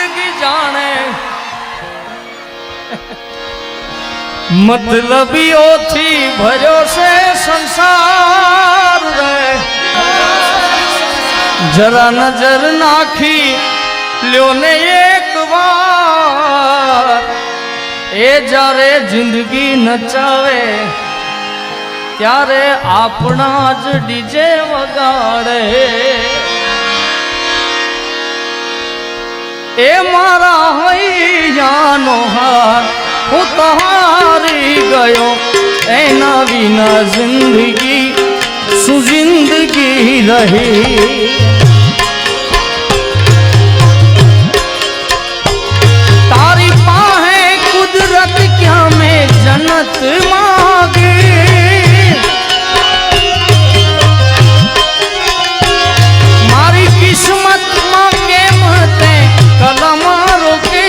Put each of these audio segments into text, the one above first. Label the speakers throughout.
Speaker 1: जिंदगी जाने मतलबियों थी भरो से संसार रे जरा नजर नाखी ल्यो ने एक बार ए जारे जिंदगी नचावे त्यारे आपना ज डीजे वगाड़े ए मारा हैयानो हार હું તહારી ગયો એના વિના જિંદગી શું જિંદગી રહી તારી પાસે કુદરત ક્યાં મેં જન્નત માગે મારી કિસ્મતમાં કેમ તે કલમ રોકી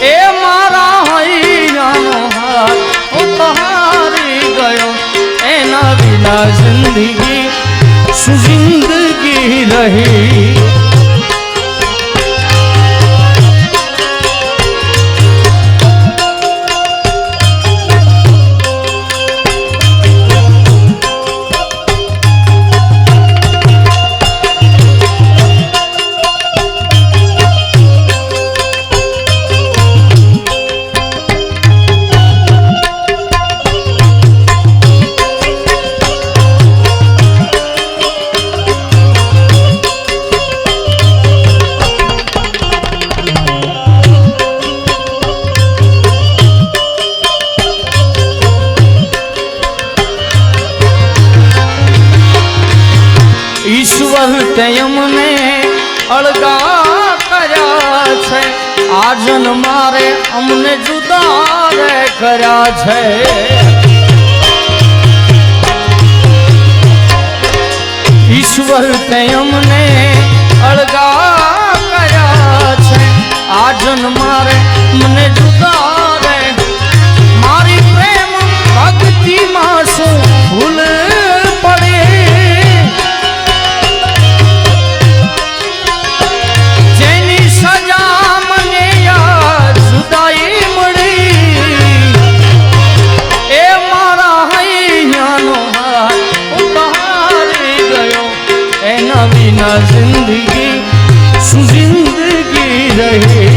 Speaker 1: ए मारा हैयानो हार હું તહારી ગયો એના વિના જિંદગી શું જિંદગી રહી ईश्वर ते अमने अलगा कर्या छे आजन मारे अमने जुदा रे कर्या छे ईश्वर ते अमने अलगा कर्या छे आजन मारे मने जुदा रे मारी प्रेम भक्ति मासू भूल पड़े जिंदगी जिंदगी रहे